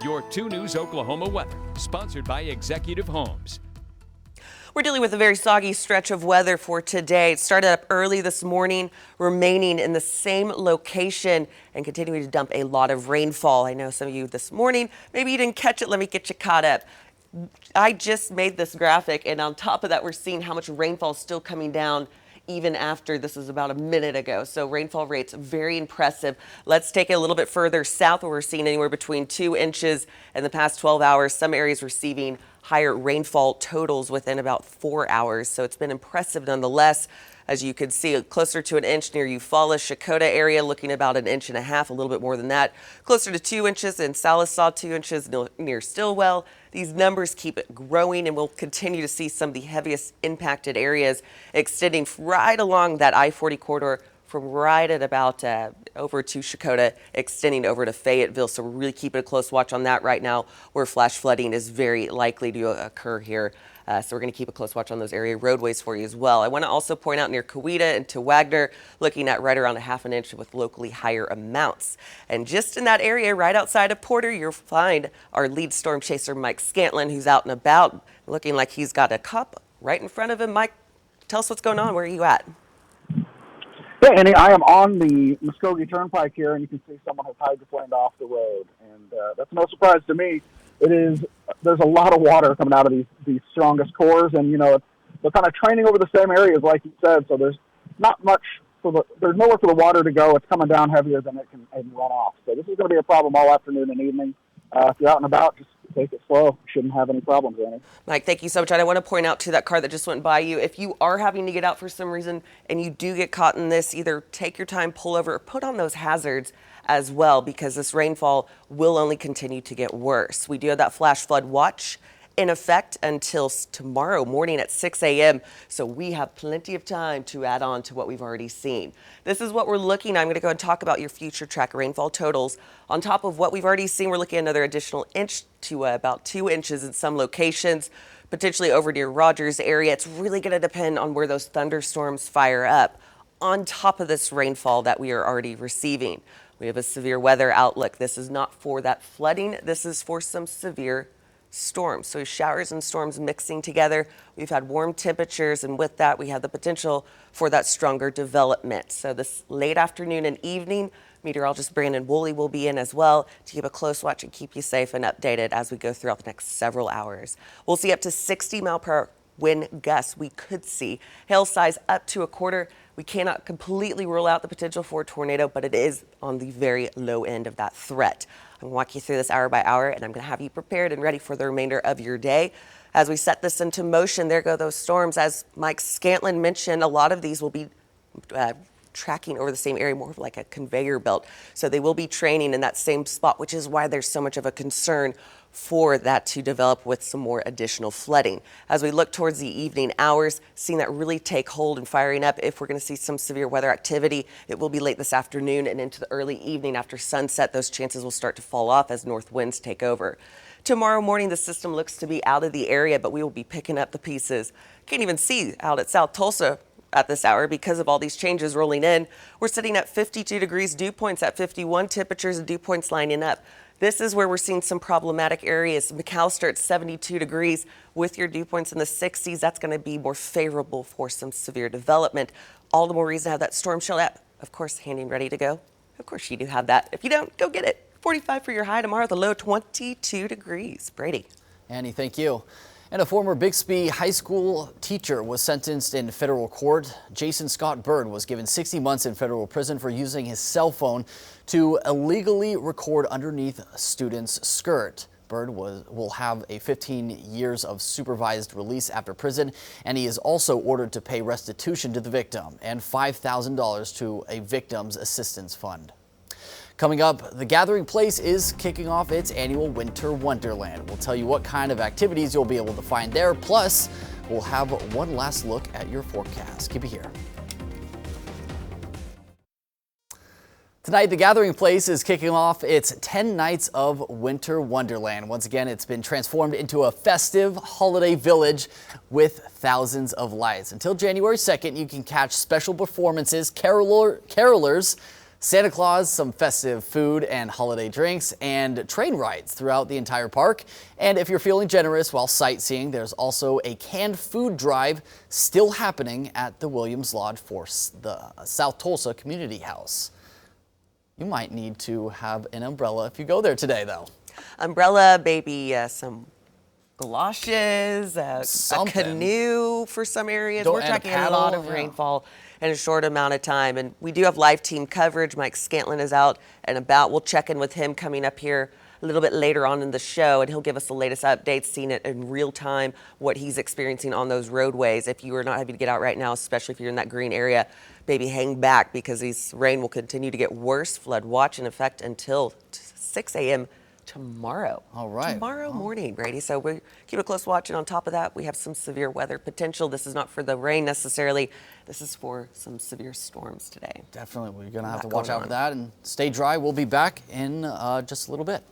Your 2 News Oklahoma weather, sponsored by Executive Homes. We're dealing with a very soggy stretch of weather for today. It started up early this morning, remaining in the same location and continuing to dump a lot of rainfall. I know some of you this morning, maybe you didn't catch it. Let me get you caught up. I just made this graphic, and on top of that, we're seeing how much rainfall is still coming down even after this is about a minute ago. So rainfall rates very impressive. Let's take it a little bit further south, where we're seeing anywhere between 2 inches in the past 12 hours. Some areas receiving higher rainfall totals within about 4 hours. So it's been impressive nonetheless. As you can see, closer to an inch near Eufaula, Shakota area, looking about 1.5 inches, a little bit more than that. Closer to 2 inches in Sallisaw, 2 inches near Stillwell. These numbers keep growing, and we'll continue to see some of the heaviest impacted areas extending right along that I-40 corridor from right at about over to Shakota, extending over to Fayetteville. So we're really keeping a close watch on that right now, where flash flooding is very likely to occur here. So we're going to keep a close watch on those area roadways for you as well. I want to also point out near Coweta and to Wagner, looking at right around 1/2 inch with locally higher amounts. And just in that area right outside of Porter, you'll find our lead storm chaser, Mike Scantlin, who's out and about, looking like he's got a cup right in front of him. Mike, tell us what's going on. Where are you at? Yeah, Annie, I am on the Muskogee Turnpike here, and you can see someone has hydroplaned off the road. And that's no surprise to me. There's a lot of water coming out of these strongest cores, and, they're kind of training over the same areas, like you said, so there's not much, there's nowhere for the water to go. It's coming down heavier than it can run off. So this is going to be a problem all afternoon and evening. If you're out and about, just take it slow. You shouldn't have any problems, Annie. Mike, thank you so much. And I want to point out to that car that just went by you, if you are having to get out for some reason and you do get caught in this, either take your time, pull over, or put on those hazards as well, because this rainfall will only continue to get worse. We do have that flash flood watch in effect until tomorrow morning at 6 a.m. So we have plenty of time to add on to what we've already seen. This is what we're looking at. I'm going to go and talk about your future track rainfall totals. On top of what we've already seen, we're looking at another additional inch to about 2 inches in some locations, potentially over near Rogers area. It's really going to depend on where those thunderstorms fire up on top of this rainfall that we are already receiving. We have a severe weather outlook. This is not for that flooding. This is for some severe storms. So showers and storms mixing together. We've had warm temperatures, and with that, we have the potential for that stronger development. So this late afternoon and evening, meteorologist Brandon Woolley will be in as well to keep a close watch and keep you safe and updated as we go throughout the next several hours. We'll see up to 60-mile-per-hour wind gusts. We could see hail size up to 1/4. We cannot completely rule out the potential for a tornado, but it is on the very low end of that threat. I'm going to walk you through this hour by hour, and I'm going to have you prepared and ready for the remainder of your day. As we set this into motion, there go those storms. As Mike Scantlin mentioned, a lot of these will be tracking over the same area, more of like a conveyor belt. So they will be training in that same spot, which is why there's so much of a concern for that to develop with some more additional flooding. As we look towards the evening hours, seeing that really take hold and firing up, if we're going to see some severe weather activity, it will be late this afternoon and into the early evening after sunset. Those chances will start to fall off as north winds take over. Tomorrow morning, the system looks to be out of the area, but we will be picking up the pieces. Can't even see out at South Tulsa at this hour because of all these changes rolling in. We're sitting at 52 degrees, dew points at 51, temperatures and dew points lining up. This is where we're seeing some problematic areas. McAllister at 72 degrees with your dew points in the 60s. That's going to be more favorable for some severe development. All the more reason to have that storm shelter app, of course, handy and ready to go. Of course, you do have that. If you don't, go get it. 45 for your high tomorrow, the low 22 degrees. Brady. Annie, thank you. And a former Bixby High School teacher was sentenced in federal court. Jason Scott Bird was given 60 months in federal prison for using his cell phone to illegally record underneath a student's skirt. Bird will have a 15 years of supervised release after prison, and he is also ordered to pay restitution to the victim and $5,000 to a victim's assistance fund. Coming up, the Gathering Place is kicking off its annual Winter Wonderland. We'll tell you what kind of activities you'll be able to find there. Plus, we'll have one last look at your forecast. Keep it here. Tonight, the Gathering Place is kicking off its 10 nights of Winter Wonderland. Once again, it's been transformed into a festive holiday village with thousands of lights. Until January 2nd, you can catch special performances, carolers Santa Claus, some festive food and holiday drinks, and train rides throughout the entire park. And if you're feeling generous while sightseeing, there's also a canned food drive still happening at the Williams Lodge for the South Tulsa Community House. You might need to have an umbrella if you go there today, though. Umbrella, maybe some galoshes, a canoe for some areas. We're tracking a lot of rainfall in a short amount of time. And we do have live team coverage. Mike Scantlin is out and about. We'll check in with him coming up here a little bit later on in the show, and he'll give us the latest updates, seeing it in real time, what he's experiencing on those roadways. If you are not having to get out right now, especially if you're in that green area, maybe hang back because these rain will continue to get worse. Flood watch in effect until 6 a.m. tomorrow. All right. Tomorrow morning, Brady. So we keep a close watch, and on top of that, we have some severe weather potential. This is not for the rain necessarily. This is for some severe storms today. Definitely. We're going to have to watch out for that and stay dry. We'll be back in just a little bit.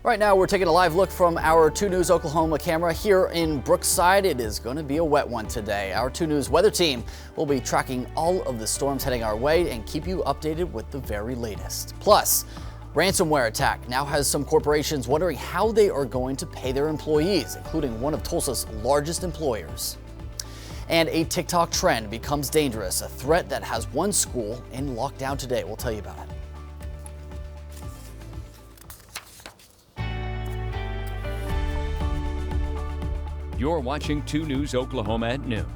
Right now, we're taking a live look from our 2 News Oklahoma camera here in Brookside. It is going to be a wet one today. Our 2 News weather team will be tracking all of the storms heading our way and keep you updated with the very latest. Plus, ransomware attack now has some corporations wondering how they are going to pay their employees, including one of Tulsa's largest employers. And a TikTok trend becomes dangerous, a threat that has one school in lockdown today. We'll tell you about it. You're watching 2 News Oklahoma at noon.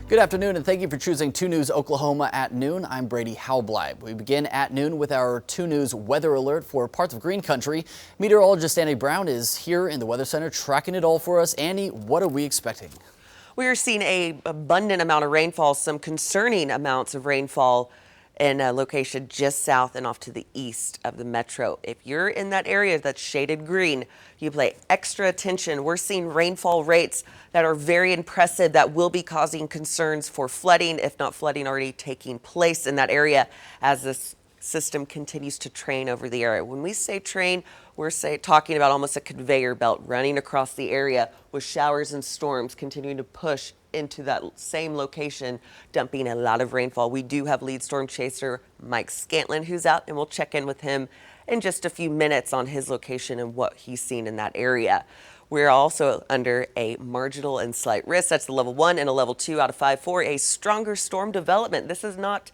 Good afternoon, and thank you for choosing 2 News Oklahoma at noon. I'm Brady Howbleib. We begin at noon with our 2 News weather alert for parts of Green Country. Meteorologist Annie Brown is here in the Weather Center tracking it all for us. Annie, what are we expecting? We are seeing an abundant amount of rainfall, some concerning amounts of rainfall in a location just south and off to the east of the metro. If you're in that area that's shaded green, you pay extra attention. We're seeing rainfall rates that are very impressive that will be causing concerns for flooding, if not flooding already taking place in that area as this system continues to train over the area. When we say train, we're talking about almost a conveyor belt running across the area with showers and storms continuing to push into that same location, dumping a lot of rainfall. We do have lead storm chaser Mike Scantlin who's out, and we'll check in with him in just a few minutes on his location and what he's seen in that area. We're also under a marginal and slight risk. That's the level 1 and a level 2 out of 5 for a stronger storm development. This is not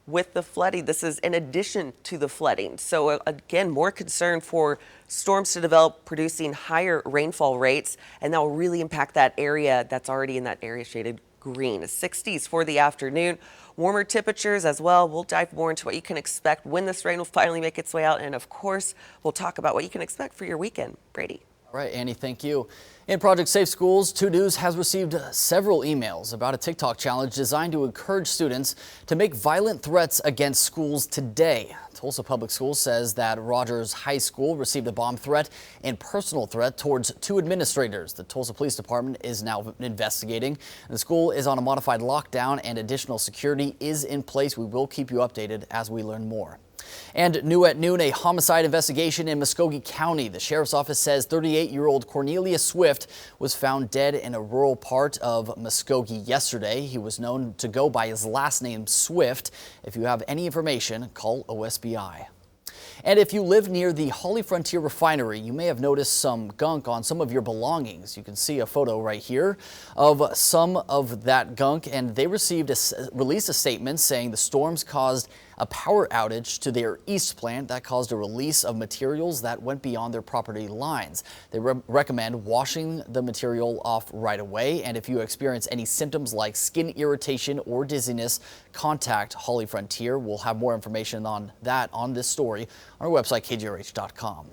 with the flooding. This is in addition to the flooding. So again, more concern for storms to develop, producing higher rainfall rates, and that will really impact that area that's already in that area shaded green. 60s for the afternoon. Warmer temperatures as well. We'll dive more into what you can expect when this rain will finally make its way out. And of course, we'll talk about what you can expect for your weekend. Brady. All right, Annie, thank you. In Project Safe Schools, 2 News has received several emails about a TikTok challenge designed to encourage students to make violent threats against schools today. Tulsa Public Schools says that Rogers High School received a bomb threat and personal threat towards 2 administrators. The Tulsa Police Department is now investigating. The school is on a modified lockdown and additional security is in place. We will keep you updated as we learn more. And new at noon, a homicide investigation in Muskogee County. The sheriff's office says 38-year-old Cornelius Swift was found dead in a rural part of Muskogee yesterday. He was known to go by his last name, Swift. If you have any information, call OSBI. And if you live near the HollyFrontier refinery, you may have noticed some gunk on some of your belongings. You can see a photo right here of some of that gunk, and they released a statement saying the storms caused a power outage to their east plant that caused a release of materials that went beyond their property lines. They recommend washing the material off right away, and if you experience any symptoms like skin irritation or dizziness, contact HollyFrontier. We'll have more information on that on this story on our website, KJRH.com.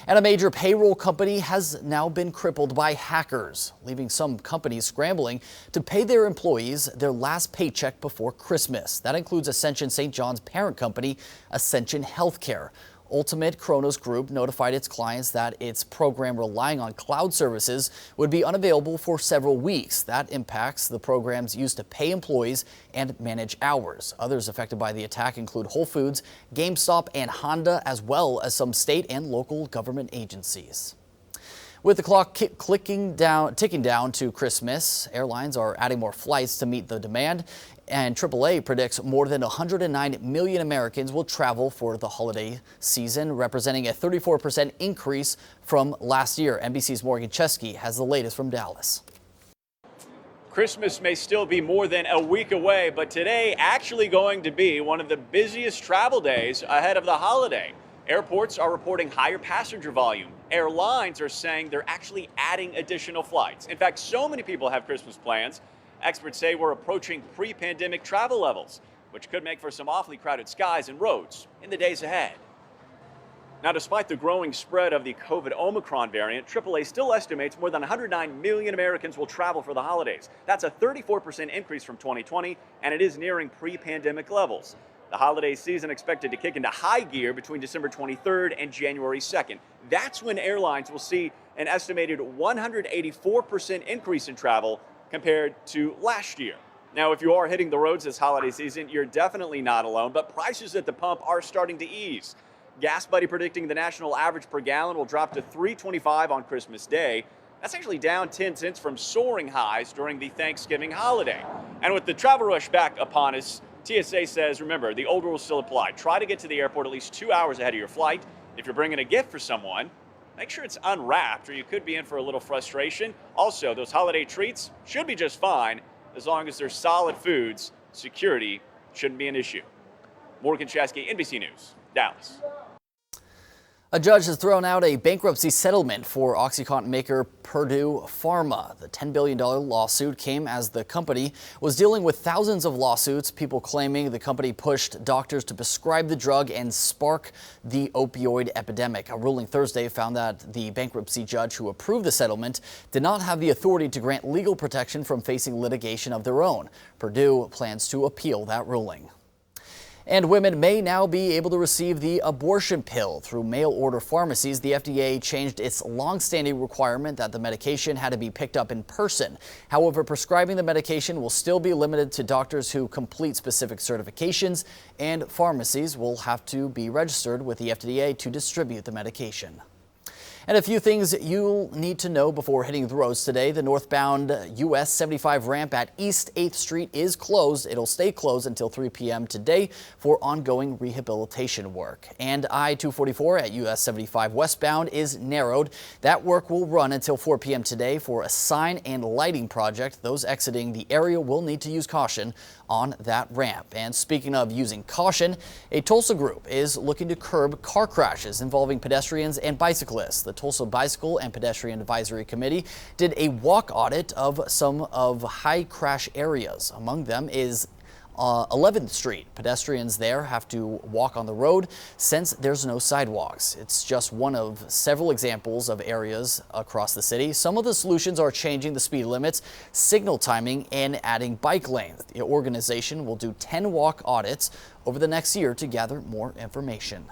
And a major payroll company has now been crippled by hackers, leaving some companies scrambling to pay their employees their last paycheck before Christmas. That includes Ascension St. John's parent company, Ascension Healthcare. Ultimate Kronos Group notified its clients that its program relying on cloud services would be unavailable for several weeks. That impacts the programs used to pay employees and manage hours. Others affected by the attack include Whole Foods, GameStop, and Honda, as well as some state and local government agencies. With the clock ticking down to Christmas, airlines are adding more flights to meet the demand, and AAA predicts more than 109 million Americans will travel for the holiday season, representing a 34% increase from last year. NBC's Morgan Chesky has the latest from Dallas. Christmas may still be more than a week away, but today actually going to be one of the busiest travel days ahead of the holiday. Airports are reporting higher passenger volume. Airlines are saying they're actually adding additional flights. In fact, so many people have Christmas plans. Experts say we're approaching pre-pandemic travel levels, which could make for some awfully crowded skies and roads in the days ahead. Now, despite the growing spread of the COVID Omicron variant, AAA still estimates more than 109 million Americans will travel for the holidays. That's a 34% increase from 2020, and it is nearing pre-pandemic levels. The holiday season expected to kick into high gear between December 23rd and January 2nd. That's when airlines will see an estimated 184% increase in travel compared to last year. Now, if you are hitting the roads this holiday season, you're definitely not alone, but prices at the pump are starting to ease. Gas Buddy predicting the national average per gallon will drop to $3.25 on Christmas Day. That's actually down 10 cents from soaring highs during the Thanksgiving holiday. And with the travel rush back upon us, TSA says, remember, the old rules still apply. Try to get to the airport at least 2 hours ahead of your flight. If you're bringing a gift for someone, make sure it's unwrapped or you could be in for a little frustration. Also, those holiday treats should be just fine as long as they're solid foods. Security shouldn't be an issue. Morgan Chesky, NBC News, Dallas. A judge has thrown out a bankruptcy settlement for OxyContin maker Purdue Pharma. The $10 billion lawsuit came as the company was dealing with thousands of lawsuits, people claiming the company pushed doctors to prescribe the drug and spark the opioid epidemic. A ruling Thursday found that the bankruptcy judge who approved the settlement did not have the authority to grant legal protection from facing litigation of their own. Purdue plans to appeal that ruling. And women may now be able to receive the abortion pill through mail-order pharmacies. The FDA changed its long-standing requirement that the medication had to be picked up in person. However, prescribing the medication will still be limited to doctors who complete specific certifications, and pharmacies will have to be registered with the FDA to distribute the medication. And a few things you'll need to know before hitting the roads today. The northbound US 75 ramp at East 8th Street is closed. It'll stay closed until 3 p.m. today for ongoing rehabilitation work. And I-244 at US 75 westbound is narrowed. That work will run until 4 p.m. today for a sign and lighting project. Those exiting the area will need to use caution on that ramp. And speaking of using caution, a Tulsa group is looking to curb car crashes involving pedestrians and bicyclists. The Tulsa Bicycle and Pedestrian Advisory Committee did a walk audit of some of high crash areas. Among them is 11th Street. Pedestrians there have to walk on the road since there's no sidewalks. It's just one of several examples of areas across the city. Some of the solutions are changing the speed limits, signal timing, and adding bike lanes. The organization will do 10 walk audits over the next year to gather more information.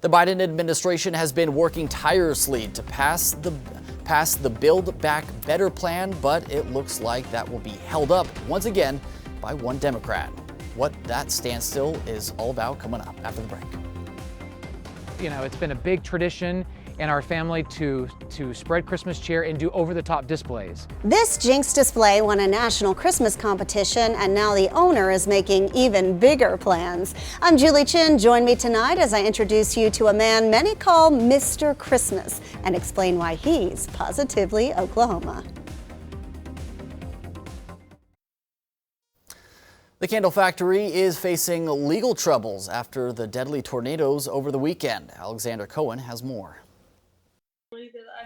The Biden administration has been working tirelessly to pass the Build Back Better plan, but it looks like that will be held up once again by one Democrat. What that standstill is all about coming up after the break. You know, it's been a big tradition in our family to spread Christmas cheer and do over-the-top displays. This Jinx display won a national Christmas competition, and now the owner is making even bigger plans. I'm Julie Chin. Join me tonight as I introduce you to a man many call Mr. Christmas and explain why he's positively Oklahoma. The Candle Factory is facing legal troubles after the deadly tornadoes over the weekend. Alexander Cohen has more.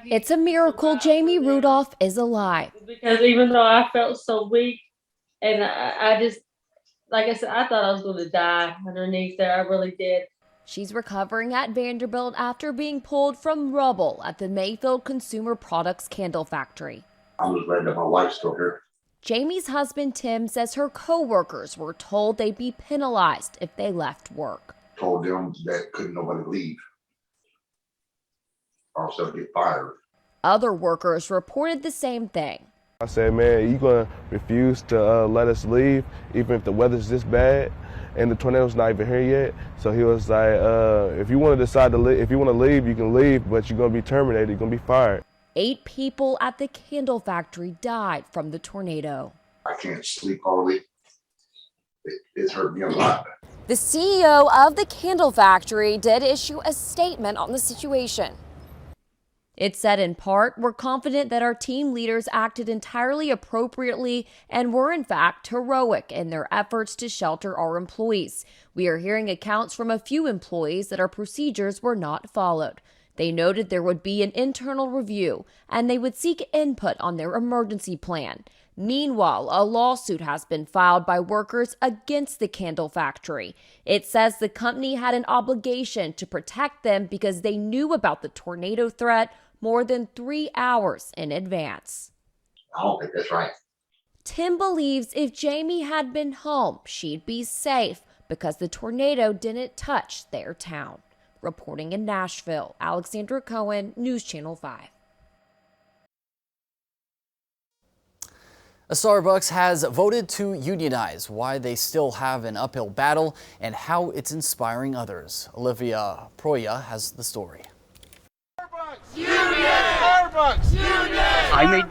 It's a miracle Jamie Rudolph is alive. Because even though I felt so weak, and I just, like I said, I thought I was going to die underneath there. I really did. She's recovering at Vanderbilt after being pulled from rubble at the Mayfield Consumer Products Candle Factory. I was glad that my wife's still here. Jamie's husband, Tim, says her co-workers were told they'd be penalized if they left work. Told them that couldn't nobody leave. Also get fired. Other workers reported the same thing. I said, man, you gonna refuse to let us leave even if the weather's this bad and the tornado's not even here yet? So he was like, if you want to decide to leave, if you want to leave, you can leave, but you're gonna be terminated, you're gonna be fired. 8 people at the candle factory died from the tornado. I can't sleep all week. It's hurt me a lot. The CEO of the candle factory did issue a statement on the situation. It said in part, "We're confident that our team leaders acted entirely appropriately and were in fact heroic in their efforts to shelter our employees. We are hearing accounts from a few employees that our procedures were not followed." They noted there would be an internal review and they would seek input on their emergency plan. Meanwhile, a lawsuit has been filed by workers against the candle factory. It says the company had an obligation to protect them because they knew about the tornado threat more than 3 hours in advance. I don't think that's right. Tim believes if Jamie had been home, she'd be safe because the tornado didn't touch their town. Reporting in Nashville, Alexandra Cohen, News Channel 5. A Starbucks has voted to unionize, why they still have an uphill battle, and how it's inspiring others. Olivia Proya has the story. Starbucks! Union! Starbucks! Union! I made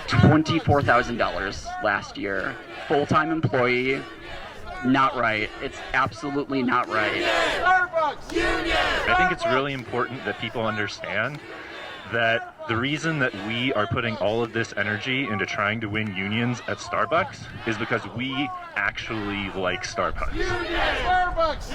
$24,000 last year. Full-time employee. Not right. It's absolutely not right. Starbucks! Union! I think it's really important that people understand that the reason that we are putting all of this energy into trying to win unions at Starbucks is because we actually like Starbucks. Starbucks!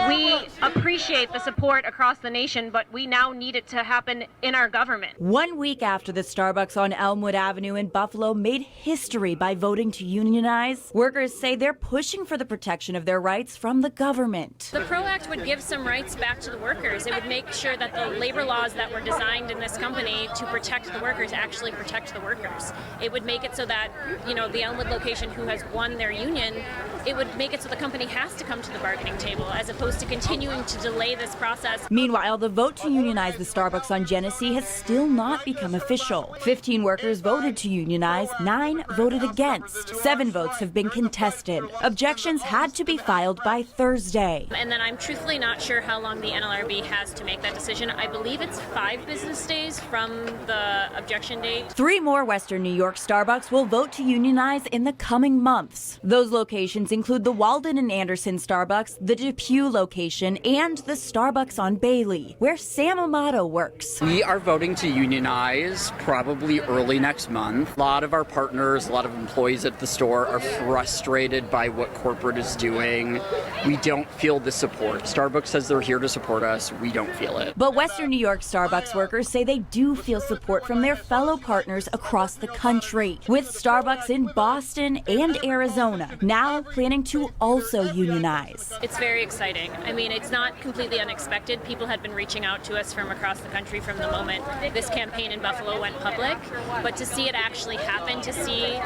We appreciate the support across the nation, but we now need it to happen in our government. 1 week after the Starbucks on Elmwood Avenue in Buffalo made history by voting to unionize, workers say they're pushing for the protection of their rights from the government. The PRO Act would give some rights back to the workers. It would make sure that the labor laws that were designed in this company to protect the workers actually protect the workers. It would make it so that, the Elmwood location who has won their union, it would make it so the company has to come to the bargaining table as opposed to continuing to delay this process. Meanwhile, the vote to unionize the Starbucks on Genesee has still not become official. 15 workers voted to unionize, 9 voted against. 7 votes have been contested. Objections had to be filed by Thursday. And then I'm truthfully not sure how long the NLRB has to make that decision. I believe it's 5 business days from the objection date. 3 more Western New York Starbucks will vote to unionize in the coming months. Those locations include the Walden and Anderson Starbucks, the Depew location, and the Starbucks on Bailey, where Sam Amato works. We are voting to unionize probably early next month. A lot of our partners, a lot of employees at the store are frustrated by what corporate is doing. We don't feel the support. Starbucks says they're here to support us. We don't feel it. But Western New York Starbucks workers say they do feel support from their fellow partners across the country, with Starbucks in Boston and Arizona now planning to also unionize. It's very exciting. I mean, it's not completely unexpected. People had been reaching out to us from across the country from the moment this campaign in Buffalo went public, but to see it actually happen, to see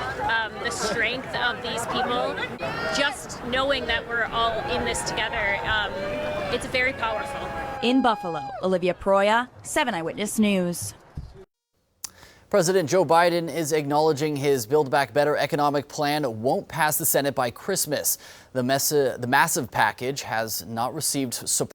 the strength of these people, just knowing that we're all in this together, it's very powerful. In Buffalo, Olivia Proya, 7 Eyewitness News. President Joe Biden is acknowledging his Build Back Better economic plan won't pass the Senate by Christmas. The massive package has not received support